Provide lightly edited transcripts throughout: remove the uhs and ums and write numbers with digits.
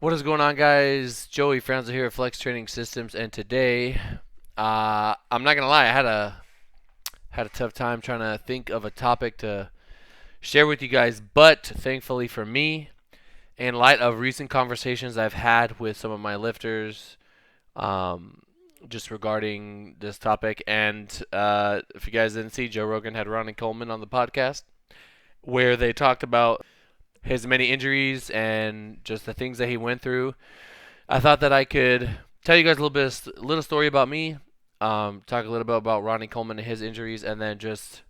What is going on, guys? Joey Franzo here at Flex Training Systems, and today, I'm not gonna lie, I had a tough time trying to think of a topic to share with you guys. But thankfully for me, in light of recent conversations I've had with some of my lifters, um, just regarding this topic, and if you guys didn't see, Joe Rogan had Ronnie Coleman on the podcast where they talked about his many injuries and just the things that he went through. I thought that I could tell you guys little story about me, talk a little bit about Ronnie Coleman and his injuries, and then just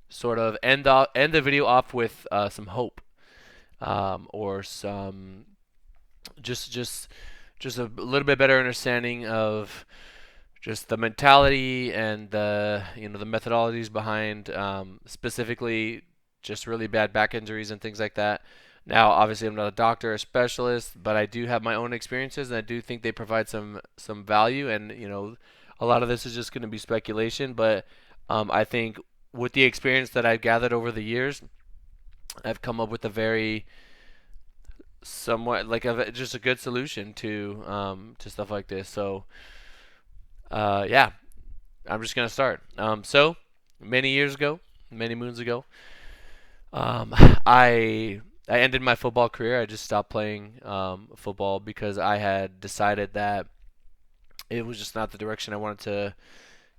sort of end the video off with some hope, or some just just just a little bit better understanding of just the mentality and the methodologies behind, specifically just really bad back injuries and things like that. Now, obviously, I'm not a doctor or specialist, but I do have my own experiences, and I do think they provide some value. And a lot of this is just going to be speculation, but I think with the experience that I've gathered over the years, I've come up with a very somewhat like just a good solution to stuff like this. So, yeah, I'm just gonna start. So many years ago, many moons ago, um, I I ended my football career. I just stopped playing football because I had decided that it was just not the direction I wanted to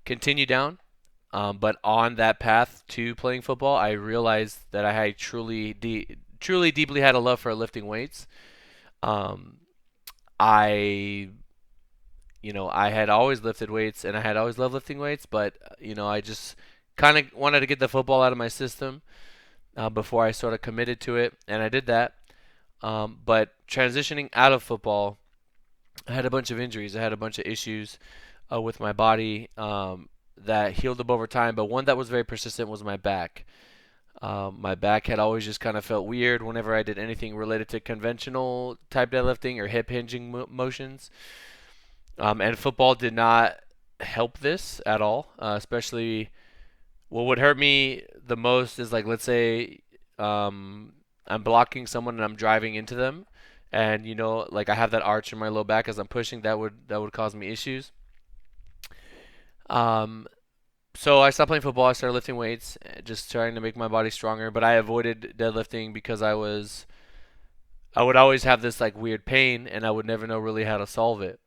continue down. But on that path to playing football, I realized that I had truly deeply had a love for lifting weights. Um, I I had always lifted weights and I had always loved lifting weights, but I just kind of wanted to get the football out of my system before I sort of committed to it, and I did that. But transitioning out of football, I had a bunch of injuries. I had a bunch of issues with my body, that healed up over time, but one that was very persistent was my back. My back had always just kind of felt weird whenever I did anything related to conventional type deadlifting or hip hinging motions. And football did not help this at all, especially what would hurt me the most is, like, let's say I'm blocking someone and I'm driving into them, and like I have that arch in my low back as I'm pushing. That would cause me issues. Um, so I stopped playing football. I started lifting weights, just trying to make my body stronger. But I avoided deadlifting because I would always have this like weird pain, and I would never know really how to solve it.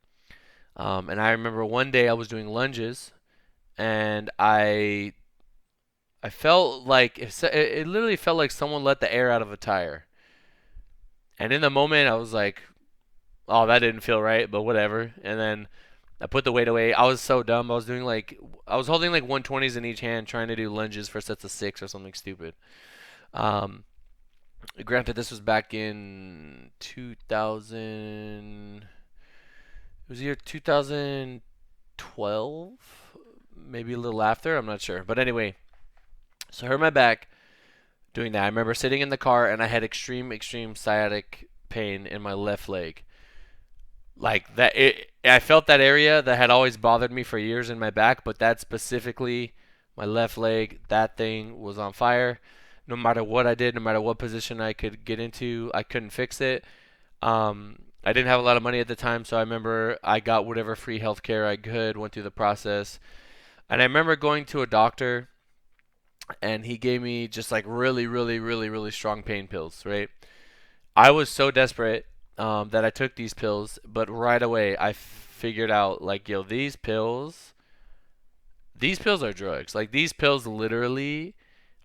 And I remember one day I was doing lunges, and I felt like it literally felt like someone let the air out of a tire. And in the moment, I was like, "Oh, that didn't feel right," but whatever. And then I put the weight away. I was so dumb. I was holding like 120s in each hand, trying to do lunges for sets of six or something stupid. Um, Granted, this was back in 2000. It was year 2012, maybe a little after. I'm not sure, but anyway, so I hurt my back doing that. I remember sitting in the car and I had extreme sciatic pain in my left leg. Like that, I felt that area that had always bothered me for years in my back, but that specifically, my left leg, that thing was on fire. No matter what I did, no matter what position I could get into, I couldn't fix it. I didn't have a lot of money at the time, so I remember I got whatever free health care I could, went through the process. And I remember going to a doctor, and he gave me just like really strong pain pills, right? I was so desperate, that I took these pills, but right away I figured out, like, yo, these pills are drugs. Like, these pills literally,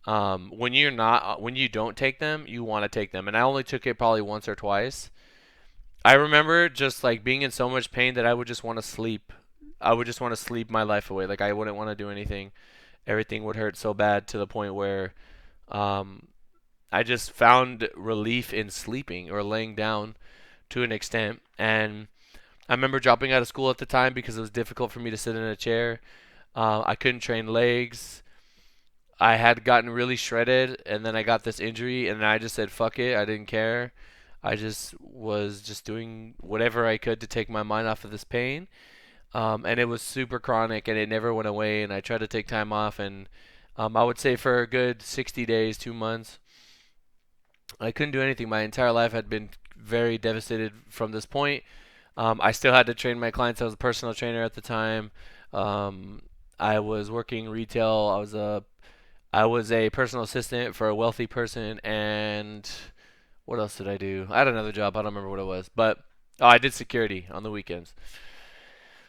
when you don't take them, you want to take them. And I only took it probably once or twice. I remember just like being in so much pain that I would just want to sleep. I would just want to sleep my life away. Like, I wouldn't want to do anything. Everything would hurt so bad to the point where, um, I just found relief in sleeping or laying down to an extent. And I remember dropping out of school at the time because it was difficult for me to sit in a chair. I couldn't train legs. I had gotten really shredded, and then I got this injury, and I just said, fuck it. I didn't care. I just was just doing whatever I could to take my mind off of this pain. And it was super chronic, and it never went away. And I tried to take time off, and I would say for a good 60 days, 2 months, I couldn't do anything. My entire life had been very devastated from this point. I still had to train my clients. I was a personal trainer at the time. Um, I was working retail. I was a personal assistant for a wealthy person, and what else did I do? I had another job. I don't remember what it was, but oh, I did security on the weekends.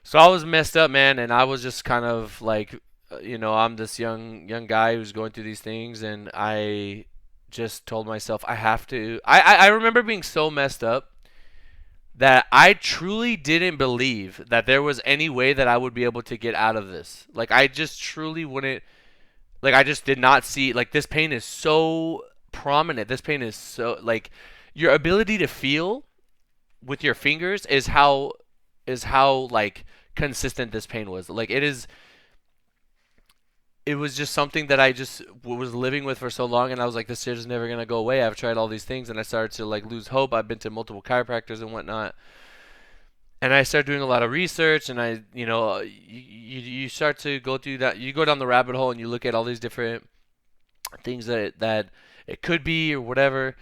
So I was messed up, man, and I was just kind of like, I'm this young guy who's going through these things, and I just told myself I have to. I remember being so messed up that I truly didn't believe that there was any way that I would be able to get out of this. Like I just truly wouldn't. Like I just did not see. Like this pain is so prominent. This pain is so like your ability to feel with your fingers is how like consistent this pain was. Like it was just something that I just was living with for so long, and I was like, this shit is never gonna go away. I've tried all these things, and I started to like lose hope. I've been to multiple chiropractors and whatnot, and I started doing a lot of research, and you start to go through that. You go down the rabbit hole, and you look at all these different things that it could be or whatever.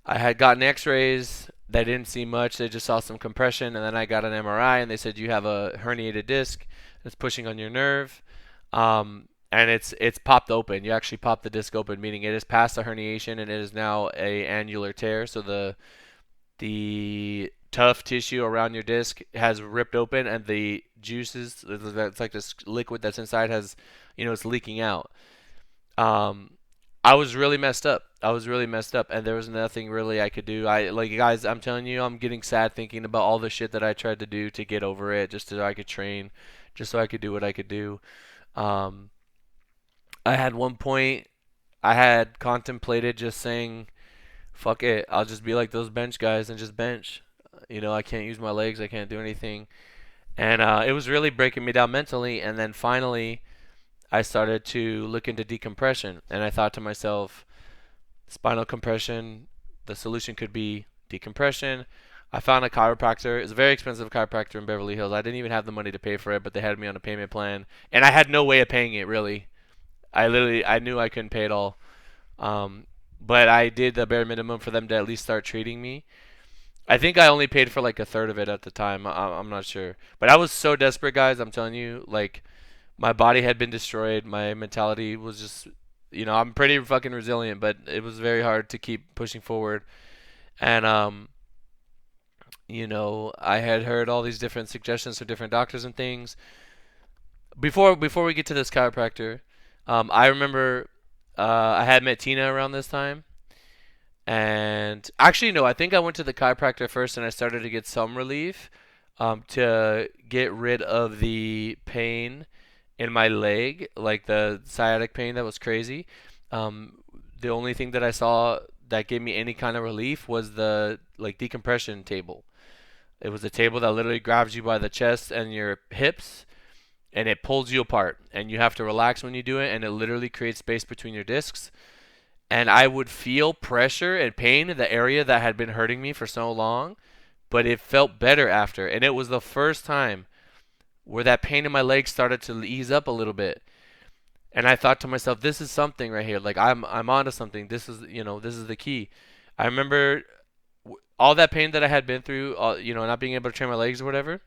I had gotten X-rays. They didn't see much. They just saw some compression, and then I got an MRI, and they said you have a herniated disc that's pushing on your nerve, and it's popped open. You actually popped the disc open, meaning it is past the herniation, and it is now a annular tear. So the tough tissue around your disc has ripped open, and the juices, that's like this liquid that's inside, it's leaking out. Um, I was really messed up. I was really messed up, and there was nothing really I could do. I like guys. I'm telling you, I'm getting sad thinking about all the shit that I tried to do to get over it, just so I could train, just so I could do what I could do. Um, I had one point, I had contemplated just saying, "Fuck it, I'll just be like those bench guys and just bench." I can't use my legs. I can't do anything, and it was really breaking me down mentally. And then finally, I started to look into decompression, and I thought to myself, spinal compression, the solution could be decompression. I found a chiropractor. It's a very expensive chiropractor in Beverly Hills. I didn't even have the money to pay for it, but they had me on a payment plan, and I had no way of paying it really. I knew I couldn't pay it all. Um, but I did the bare minimum for them to at least start treating me. I think I only paid for like a third of it at the time. I'm not sure, but I was so desperate, guys. I'm telling you, like my body had been destroyed. My mentality was just, I'm pretty fucking resilient, but it was very hard to keep pushing forward. And I had heard all these different suggestions from different doctors and things. Before we get to this chiropractor, I remember I had met Tina around this time. And actually, no, I think I went to the chiropractor first, and I started to get some relief to get rid of the pain in my leg, like the sciatic pain that was crazy. Um, the only thing that I saw that gave me any kind of relief was the like decompression table. It was a table that literally grabs you by the chest and your hips, and it pulls you apart, and you have to relax when you do it, and it literally creates space between your discs. And I would feel pressure and pain in the area that had been hurting me for so long, but it felt better after. And it was the first time where that pain in my leg started to ease up a little bit. And I thought to myself, this is something right here. Like I'm onto something. This is the key. I remember all that pain that I had been through, not being able to train my legs or whatever.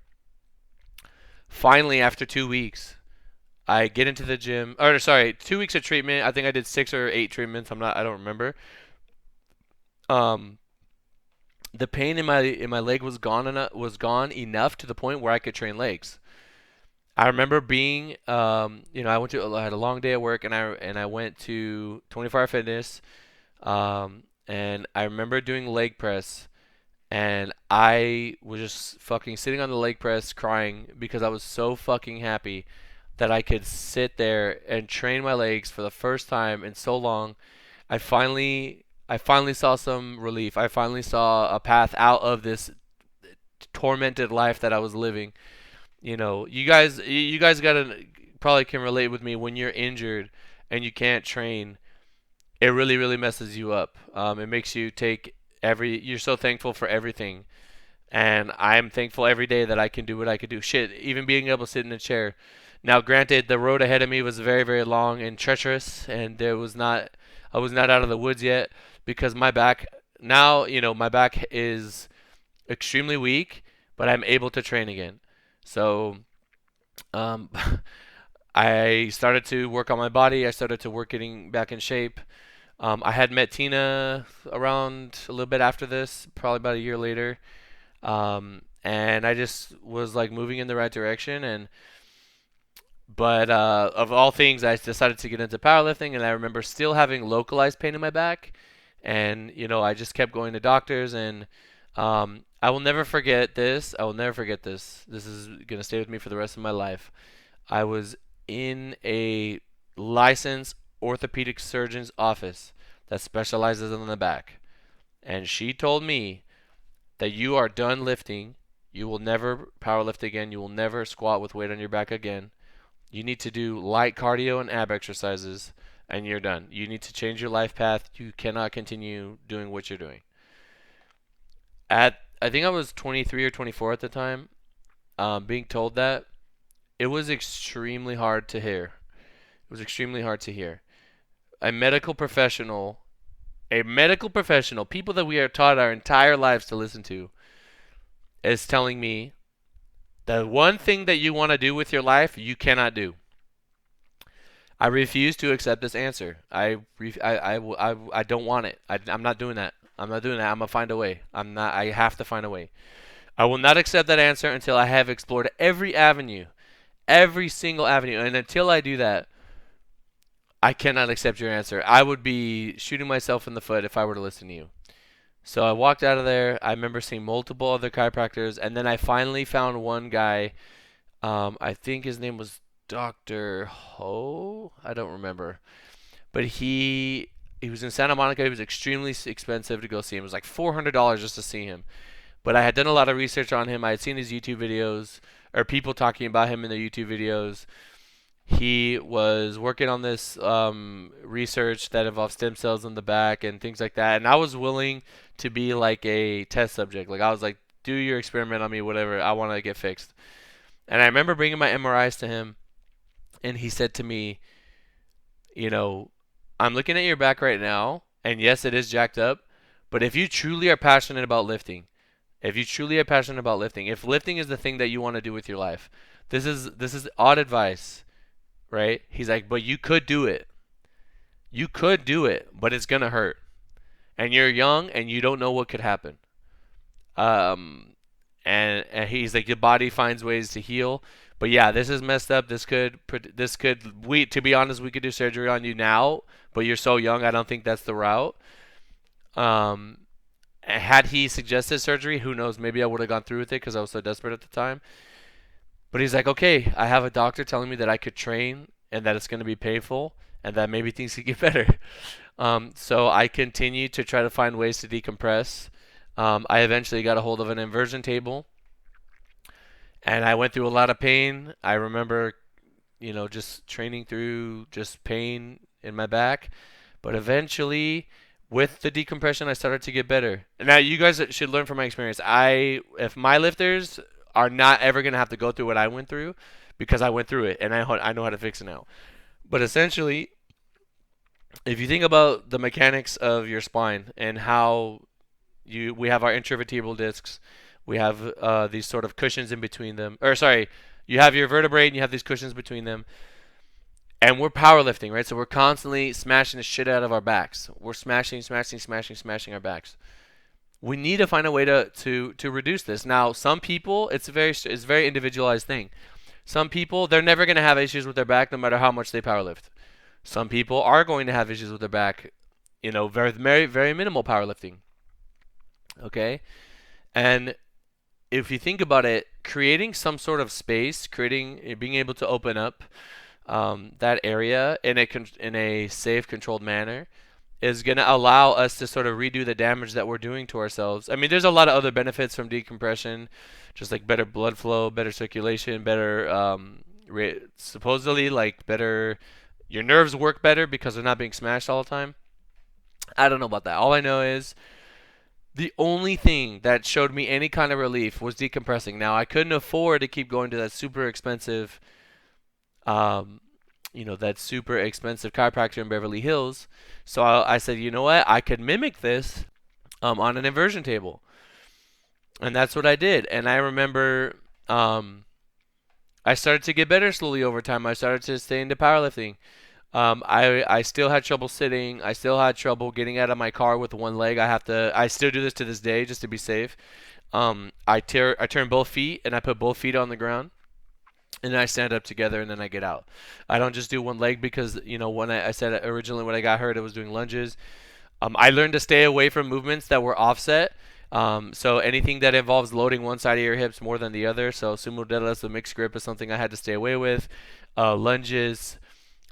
Finally, after 2 weeks, I get into the gym. Or sorry, 2 weeks of treatment. I think I did 6 or 8 treatments. I don't remember. Um, the pain in my leg was gone enough to the point where I could train legs. I remember being, I had a long day at work, and I went to 24 Hour Fitness, and I remember doing leg press, and I was just fucking sitting on the leg press crying because I was so fucking happy that I could sit there and train my legs for the first time in so long. I finally saw some relief. I finally saw a path out of this tormented life that I was living. You guys gotta probably can relate with me when you're injured and you can't train. It really, really messes you up. It makes you take you're so thankful for everything. And I'm thankful every day that I can do what I could do. Shit, even being able to sit in a chair. Now, granted, the road ahead of me was very, very long and treacherous, and I was not out of the woods yet because my back now, my back is extremely weak, but I'm able to train again. So, um, I started to work on my body. I started to work getting back in shape. I had met Tina around a little bit after this, probably about a year later. And I just was like moving in the right direction. But of all things, I decided to get into powerlifting, and I remember still having localized pain in my back. And I just kept going to doctors, and I will never forget this. I will never forget this. This is gonna stay with me for the rest of my life. I was in a licensed orthopedic surgeon's office that specializes on the back, and she told me that you are done lifting. You will never powerlift again. You will never squat with weight on your back again. You need to do light cardio and ab exercises, and you're done. You need to change your life path. You cannot continue doing what you're doing. I think I was 23 or 24 at the time, being told that, it was extremely hard to hear. It was extremely hard to hear. A medical professional, people that we are taught our entire lives to listen to, is telling me the one thing that you want to do with your life, you cannot do. I refuse to accept this answer. I don't want it. I'm not doing that. I'm not doing that. I'm gonna find a way. I have to find a way. I will not accept that answer until I have explored every avenue, every single avenue, and until I do that, I cannot accept your answer. I would be shooting myself in the foot if I were to listen to you. So I walked out of there. I remember seeing multiple other chiropractors, and then I finally found one guy. I think his name was Dr. Ho. I don't remember, but he was in Santa Monica. He was extremely expensive to go see him. It was like $400 just to see him. But I had done a lot of research on him. I had seen his YouTube videos, or people talking about him in their YouTube videos. He was working on this research that involved stem cells in the back and things like that. And I was willing to be like a test subject. Like I was like, do your experiment on me, whatever. I want to get fixed. And I remember bringing my MRIs to him, and he said to me, you know, I'm looking at your back right now, and yes, it is jacked up. But if you truly are passionate about lifting, if lifting is the thing that you want to do with your life, this is odd advice, right? He's like, but you could do it. You could do it, but it's gonna hurt, and you're young, and you don't know what could happen. Um, and he's like, your body finds ways to heal. But yeah, this is messed up. We to be honest, we could do surgery on you now, but you're so young. I don't think that's the route. Um, had he suggested surgery, who knows? Maybe I would have gone through with it because I was so desperate at the time. But he's like, okay, I have a doctor telling me that I could train and that it's going to be painful and that maybe things could get better. So I continued to try to find ways to decompress. I eventually got a hold of an inversion table, and I went through a lot of pain. I remember, just training through just pain in my back. But eventually, with the decompression, I started to get better. And now you guys should learn from my experience. If my lifters are not ever gonna have to go through what I went through, because I went through it and I know how to fix it now. But essentially, if you think about the mechanics of your spine and how we have our intervertebral discs, we have these sort of cushions in between them. Or sorry, you have your vertebrae and you have these cushions between them. And we're powerlifting, right? So we're constantly smashing the shit out of our backs. We're smashing our backs. We need to find a way to reduce this. Now, some people, it's a very individualized thing. Some people, they're never going to have issues with their back no matter how much they powerlift. Some people are going to have issues with their back, very very very minimal powerlifting. Okay? And if you think about it, creating some sort of space, being able to open up that area in a safe, controlled manner is going to allow us to sort of redo the damage that we're doing to ourselves. I mean, there's a lot of other benefits from decompression, just like better blood flow, better circulation, better, supposedly, like better, your nerves work better because they're not being smashed all the time. I don't know about that. All I know is the only thing that showed me any kind of relief was decompressing. Now, I couldn't afford to keep going to that super expensive um, chiropractor in Beverly Hills. So I said, you know what? I could mimic this. on an inversion table, and that's what I did. And I remember I started to get better slowly over time. I started to stay into powerlifting. I still had trouble sitting. I still had trouble getting out of my car with one leg. I still do this to this day just to be safe. I turn both feet and I put both feet on the ground, and then I stand up together and then I get out. I don't just do one leg because when I said originally when I got hurt, I was doing lunges. I learned to stay away from movements that were offset. So anything that involves loading one side of your hips more than the other. So sumo deadlifts with mixed grip is something I had to stay away with. Lunges.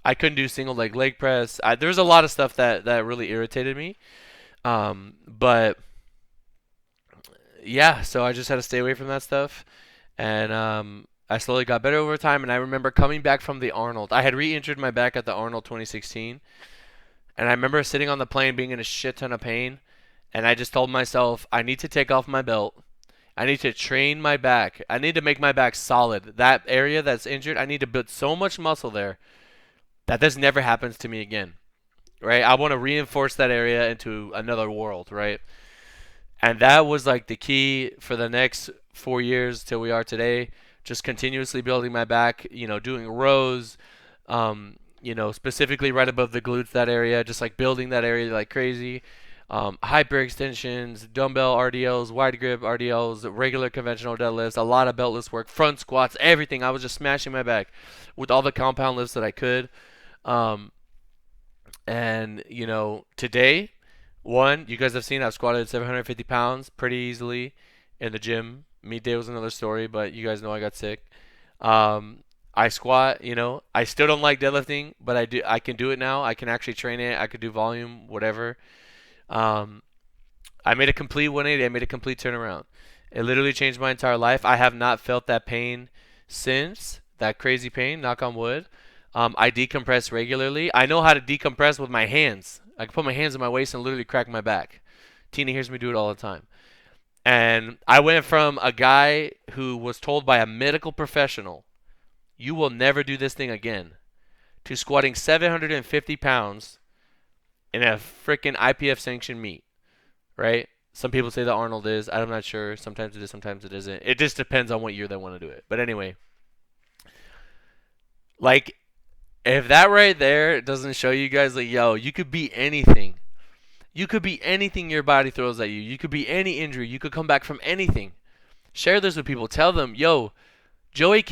I couldn't do single leg press. There was a lot of stuff that really irritated me. But yeah, so I just had to stay away from that stuff. And I slowly got better over time. And I remember coming back from the Arnold. I had re-injured my back at the Arnold 2016. And I remember sitting on the plane being in a shit ton of pain. And I just told myself, I need to take off my belt. I need to train my back. I need to make my back solid. That area that's injured, I need to build so much muscle there that this never happens to me again. Right? I want to reinforce that area into another world, right? And that was like the key for the next 4 years till we are today. Just continuously building my back, doing rows, specifically right above the glutes, that area, just like building that area like crazy. Hyperextensions, dumbbell RDLs, wide grip RDLs, regular conventional deadlifts, a lot of beltless work, front squats, everything. I was just smashing my back with all the compound lifts that I could. Um, and today, you guys have seen I've squatted 750 pounds pretty easily in the gym. Meet day was another story, but you guys know I got sick. I squat, I still don't like deadlifting, but I can do it now. I can actually train it. I could do volume, whatever. Um, I made a complete 180. I made a complete turnaround. It literally changed my entire life. I have not felt that pain since, that crazy pain, knock on wood. I decompress regularly. I know how to decompress with my hands. I can put my hands in my waist and literally crack my back. Tina hears me do it all the time. And I went from a guy who was told by a medical professional, you will never do this thing again, to squatting 750 pounds in a freaking IPF sanctioned meet, right? Some people say the Arnold is. I'm not sure. Sometimes it is, sometimes it isn't. It just depends on what year they want to do it. But anyway, like, if that right there doesn't show you guys, like, yo, you could be anything. You could be anything your body throws at you. You could be any injury. You could come back from anything. Share this with people. Tell them, yo, Joey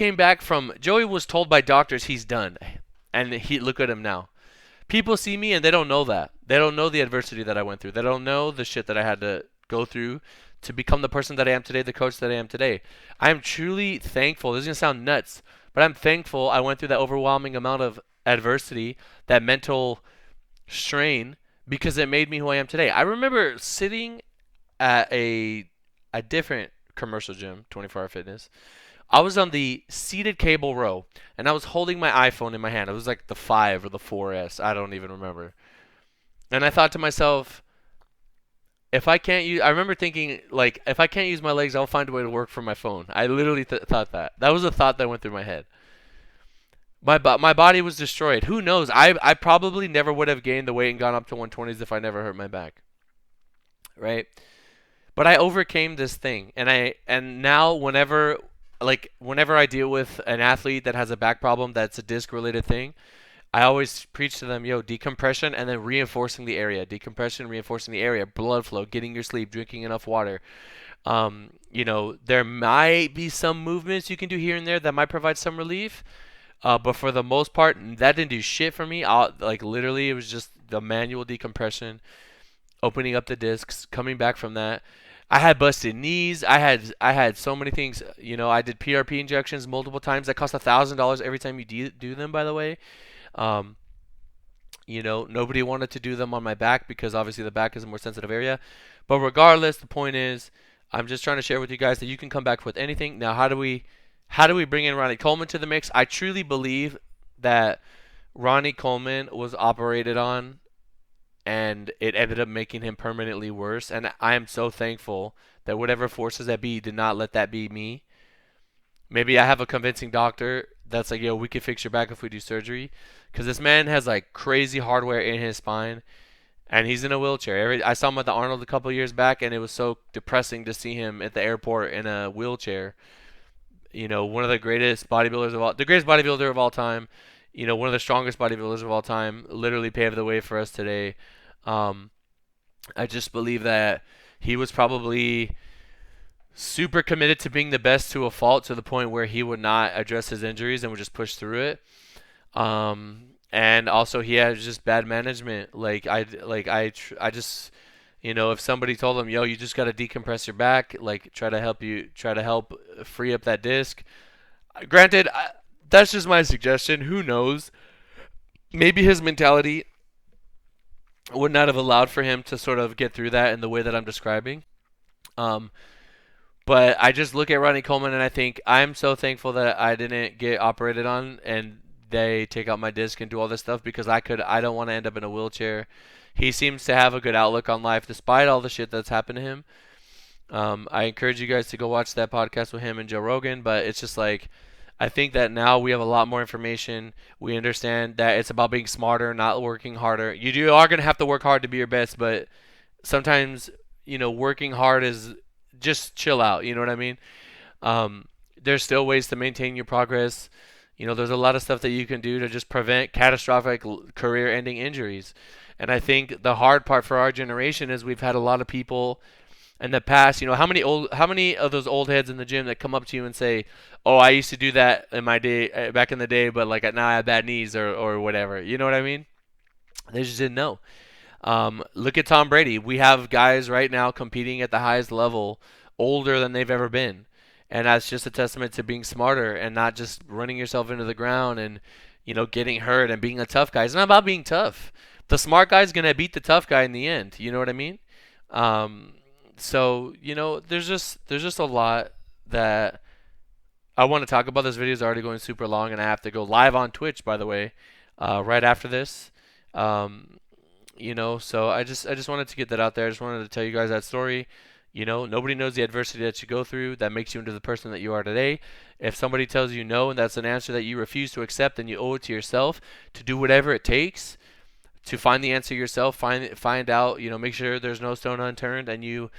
was told by doctors he's done. And look at him now. People see me and they don't know that. They don't know the adversity that I went through. They don't know the shit that I had to go through to become the person that I am today, the coach that I am today. I am truly thankful. This is going to sound nuts, but I'm thankful I went through that overwhelming amount of adversity, that mental strain, because it made me who I am today. I remember sitting at a different commercial gym, 24-Hour Fitness. I was on the seated cable row, and I was holding my iPhone in my hand. It was like the 5 or the 4S. I don't even remember. And I thought to myself, I remember thinking, like, if I can't use my legs, I'll find a way to work from my phone. I literally thought that. That was a thought that went through my head. My body was destroyed. Who knows? I probably never would have gained the weight and gone up to 120s if I never hurt my back. Right? But I overcame this thing, and now whenever I deal with an athlete that has a back problem that's a disc related thing, I always preach to them, yo, decompression and then reinforcing the area. Decompression, reinforcing the area, blood flow, getting your sleep, drinking enough water. There might be some movements you can do here and there that might provide some relief. But for the most part, that didn't do shit for me. Literally, it was just the manual decompression, opening up the discs, coming back from that. I had busted knees. I had so many things. I did PRP injections multiple times. That cost $1,000 every time you do them, by the way. Nobody wanted to do them on my back because obviously the back is a more sensitive area. But regardless, the point is, I'm just trying to share with you guys that you can come back with anything. Now, how do we bring in Ronnie Coleman to the mix? I truly believe that Ronnie Coleman was operated on and it ended up making him permanently worse. And I am so thankful that whatever forces that be did not let that be me. Maybe I have a convincing doctor that's like, yo, we can fix your back if we do surgery. Because this man has like crazy hardware in his spine. and he's in a wheelchair. I saw him at the Arnold a couple years back, and it was so depressing to see him at the airport in a wheelchair. One of the greatest bodybuilders of all, the greatest bodybuilder of all time. One of the strongest bodybuilders of all time. Literally paved the way for us today. Um, I just believe that he was probably super committed to being the best to a fault to the point where he would not address his injuries and would just push through it. And also he had just bad management. I just, if somebody told him, yo, you just got to decompress your back, like try to help free up that disc. Granted, that's just my suggestion. Who knows? Maybe his mentality would not have allowed for him to sort of get through that in the way that I'm describing. Um, but I just look at Ronnie Coleman and I think I'm so thankful that I didn't get operated on and they take out my disc and do all this stuff because I don't want to end up in a wheelchair. He seems to have a good outlook on life despite all the shit that's happened to him. I encourage you guys to go watch that podcast with him and Joe Rogan, but it's just like I think that now we have a lot more information. We understand that it's about being smarter, not working harder. You are going to have to work hard to be your best, but sometimes, working hard is just chill out. You know what I mean? Um, there's still ways to maintain your progress. There's a lot of stuff that you can do to just prevent catastrophic career-ending injuries. And I think the hard part for our generation is we've had a lot of people in the past. How many of those old heads in the gym that come up to you and say, "Oh, I used to do that in my day back in the day, but like now I have bad knees or whatever." You know what I mean? They just didn't know. Look at Tom Brady. We have guys right now competing at the highest level, older than they've ever been, and that's just a testament to being smarter and not just running yourself into the ground and getting hurt and being a tough guy. It's not about being tough. The smart guy's gonna beat the tough guy in the end. You know what I mean? Um, so there's just a lot that I want to talk about. This video is already going super long, and I have to go live on Twitch, by the way, right after this. Um, so I just wanted to get that out there. I just wanted to tell you guys that story. Nobody knows the adversity that you go through that makes you into the person that you are today. If somebody tells you no and that's an answer that you refuse to accept, then you owe it to yourself to do whatever it takes to find the answer yourself, find out, make sure there's no stone unturned, and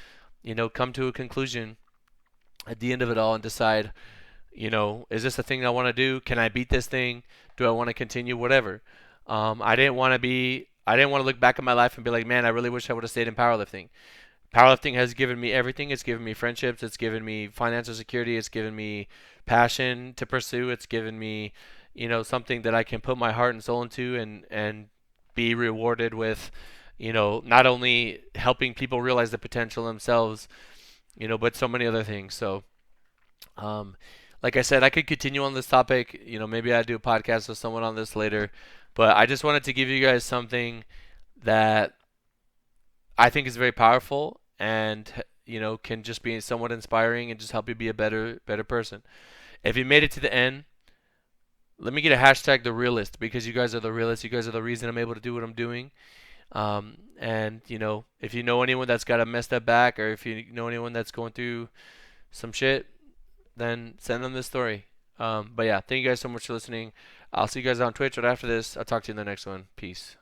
come to a conclusion at the end of it all and decide, is this a thing I want to do? Can I beat this thing? Do I want to continue? Whatever. I didn't want to look back at my life and be like, man, I really wish I would have stayed in powerlifting. Powerlifting has given me everything. It's given me friendships. It's given me financial security. It's given me passion to pursue. It's given me, something that I can put my heart and soul into and be rewarded with, not only helping people realize the potential themselves, but so many other things. So, um, like I said, I could continue on this topic. Maybe I'd do a podcast with someone on this later, but I just wanted to give you guys something that I think is very powerful and can just be somewhat inspiring and just help you be a better person. If you made it to the end, let me get a hashtag the realist because you guys are the realist. You guys are the reason I'm able to do what I'm doing. And if you know anyone that's got a messed up back or if you know anyone that's going through some shit, then send them this story. But yeah, thank you guys so much for listening. I'll see you guys on Twitch right after this. I'll talk to you in the next one. Peace.